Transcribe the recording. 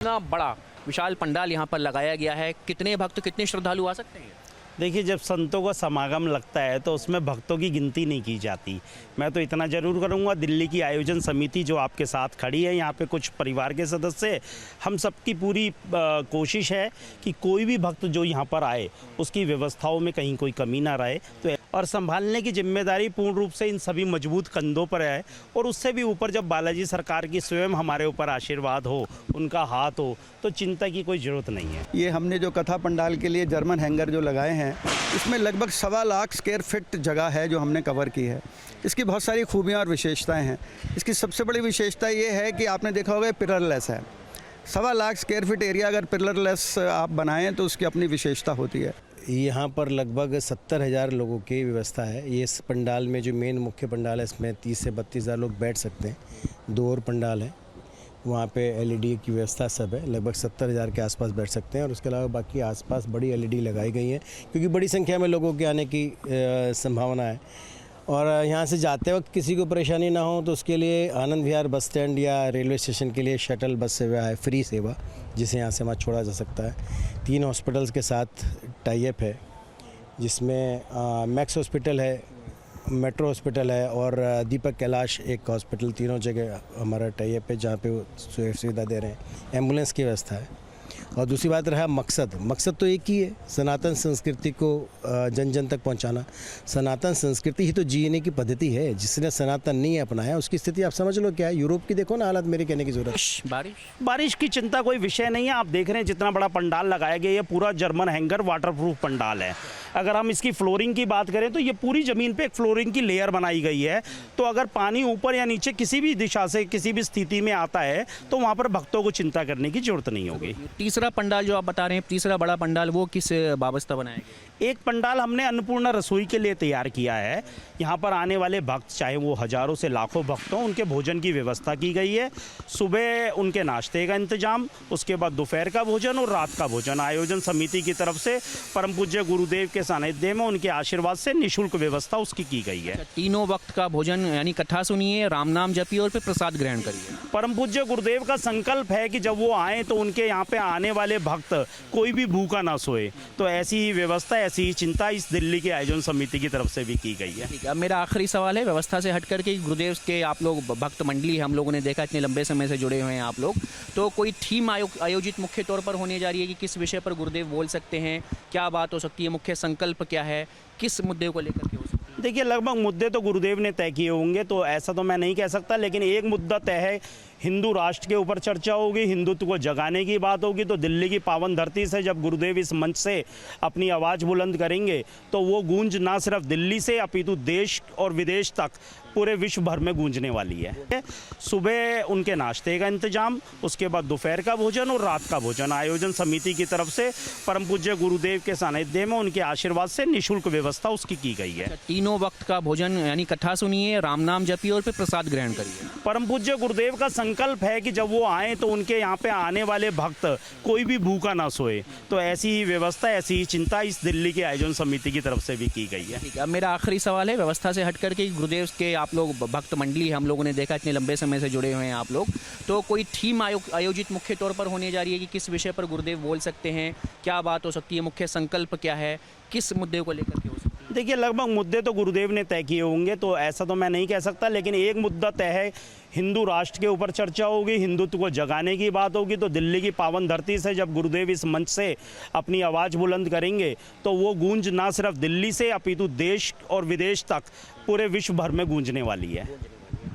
इतना बड़ा विशाल पंडाल यहाँ पर लगाया गया है, कितने भक्त कितने श्रद्धालु आ सकते हैं? देखिए, जब संतों का समागम लगता है तो उसमें भक्तों की गिनती नहीं की जाती। मैं तो इतना ज़रूर करूँगा, दिल्ली की आयोजन समिति जो आपके साथ खड़ी है, यहाँ पे कुछ परिवार के सदस्य, हम सबकी पूरी कोशिश है कि कोई भी भक्त जो यहाँ पर आए उसकी व्यवस्थाओं में कहीं कोई कमी ना रहे। तो और संभालने की जिम्मेदारी पूर्ण रूप से इन सभी मजबूत कंधों पर है। और उससे भी ऊपर जब बालाजी सरकार की स्वयं हमारे ऊपर आशीर्वाद हो, उनका हाथ हो, तो चिंता की कोई ज़रूरत नहीं है। ये हमने जो कथा पंडाल के लिए जर्मन हैंगर जो लगाए हैं, इसमें लगभग 1.25 लाख स्क्वायर फीट जगह है जो हमने कवर की है। इसकी बहुत सारी खूबियाँ और विशेषताएँ हैं। इसकी सबसे बड़ी विशेषता ये है कि आपने देखा होगा पिलरलेस है। 1.25 लाख स्क्वायर फीट एरिया अगर पिलरलेस आप बनाएं तो उसकी अपनी विशेषता होती है। यहाँ पर लगभग 70,000 लोगों की व्यवस्था है। ये इस पंडाल में जो मेन मुख्य पंडाल है, इसमें 30 से 32,000 लोग बैठ सकते हैं। 2 और पंडाल है, वहाँ पे एलईडी की व्यवस्था सब है। लगभग 70,000 के आसपास बैठ सकते हैं। और उसके अलावा बाकी आसपास बड़ी एलईडी लगाई गई है, क्योंकि बड़ी संख्या में लोगों के आने की संभावना है। और यहाँ से जाते वक्त किसी को परेशानी ना हो तो उसके लिए आनंद विहार बस स्टैंड या रेलवे स्टेशन के लिए शटल बस सेवा है, फ्री सेवा, जिसे यहाँ से वहाँ छोड़ा जा सकता है। 3 हॉस्पिटल्स के साथ टाई अप है, जिसमें मैक्स हॉस्पिटल है, मेट्रो हॉस्पिटल है और दीपक कैलाश एक हॉस्पिटल, तीनों जगह हमारा टाई अप है, जहाँ पे वो सुविधा दे रहे हैं। एम्बुलेंस की व्यवस्था है। और दूसरी बात रहा मकसद तो एक ही है, सनातन संस्कृति को जन जन तक पहुंचाना। सनातन संस्कृति ही तो जीने की पद्धति है। जिसने सनातन नहीं अपनाया उसकी स्थिति आप समझ लो क्या है। यूरोप की देखो ना हालत, मेरे कहने की जरूरत। बारिश की चिंता कोई विषय नहीं है। आप देख रहे हैं जितना बड़ा पंडाल लगाया गया, ये पूरा जर्मन हैंगर वाटरप्रूफ पंडाल है। अगर हम इसकी फ्लोरिंग की बात करें तो ये पूरी ज़मीन पे एक फ्लोरिंग की लेयर बनाई गई है। तो अगर पानी ऊपर या नीचे किसी भी दिशा से किसी भी स्थिति में आता है तो वहाँ पर भक्तों को चिंता करने की जरूरत नहीं होगी। तीसरा पंडाल जो आप बता रहे हैं, तीसरा बड़ा पंडाल, वो किस वाबस्ता बनाया गया? एक पंडाल हमने अन्नपूर्णा रसोई के लिए तैयार किया है। यहाँ पर आने वाले भक्त, चाहे वो हजारों से लाखों भक्त हों, उनके भोजन की व्यवस्था की गई है। सुबह उनके नाश्ते का इंतजाम, उसके बाद दोपहर का भोजन और रात का भोजन आयोजन समिति की तरफ से परम पूज्य गुरुदेव के सानिध्य में उनके आशीर्वाद से निःशुल्क व्यवस्था उसकी की गई है। तीनों वक्त का भोजन, यानी कथा सुनिए, राम नाम जपिए और फिर प्रसाद ग्रहण करिए। परम पूज्य गुरुदेव का संकल्प है कि जब वो आए तो उनके यहाँ पे आने वाले भक्त कोई भी भूखा ना सोए। तो ऐसी ही व्यवस्था, ऐसी ही चिंता इस दिल्ली के आयोजन समिति की तरफ से भी की गई है। ठीक है, अब मेरा आखिरी सवाल है, व्यवस्था से हट करके गुरुदेव के आप लोग भक्त मंडली, हम लोगों ने देखा इतने लंबे समय से जुड़े हुए हैं आप लोग, तो कोई थीम आयोजित मुख्य तौर पर होने जा रही है कि किस विषय पर गुरुदेव बोल सकते हैं, क्या बात हो सकती है, मुख्य संकल्प क्या है, किस मुद्दे को लेकर के हो सकती है? देखिए, लगभग मुद्दे तो गुरुदेव ने तय किए होंगे, तो ऐसा तो मैं नहीं कह सकता, लेकिन एक मुद्दा तय है, हिंदू राष्ट्र के ऊपर चर्चा होगी, हिंदुत्व को जगाने की बात होगी। तो दिल्ली की पावन धरती से जब गुरुदेव इस मंच से अपनी आवाज़ बुलंद करेंगे तो वो गूंज ना सिर्फ दिल्ली से अपितु देश और विदेश तक पूरे विश्व भर में गूंजने वाली है। सुबह उनके नाश्ते का इंतजाम, उसके बाद दोपहर का भोजन और रात का भोजन आयोजन समिति की तरफ से परम पूज्य गुरुदेव के सानिध्य में उनके आशीर्वाद से निःशुल्क व्यवस्था उसकी की गई है। तीनों वक्त का भोजन, यानी कथा सुनिए, राम नाम जपिए और फिर प्रसाद ग्रहण करिए। परम पूज्य गुरुदेव का संकल्प है कि जब वो आए तो उनके यहाँ पे आने वाले भक्त कोई भी भूखा ना सोए। तो ऐसी ही व्यवस्था, ऐसी ही चिंता इस दिल्ली के आयोजन समिति की तरफ से भी की गई है। ठीक है, अब मेरा आखिरी सवाल है, व्यवस्था से हट करके गुरुदेव के आप लोग भक्त मंडली, हम लोगों ने देखा इतने लंबे समय से जुड़े हुए हैं आप लोग, तो कोई थीम आयोजित मुख्य तौर पर होने जा रही है कि किस विषय पर गुरुदेव बोल सकते हैं, क्या बात हो सकती है, मुख्य संकल्प क्या है, किस मुद्दे को लेकर के हो सकती है? देखिए, लगभग मुद्दे तो गुरुदेव ने तय किए होंगे, तो ऐसा तो मैं नहीं कह सकता, लेकिन एक मुद्दा तय है, हिंदू राष्ट्र के ऊपर चर्चा होगी, हिंदुत्व को जगाने की बात होगी। तो दिल्ली की पावन धरती से जब गुरुदेव इस मंच से अपनी आवाज़ बुलंद करेंगे तो वो गूंज ना सिर्फ दिल्ली से अपितु देश और विदेश तक पूरे विश्व भर में गूंजने वाली है।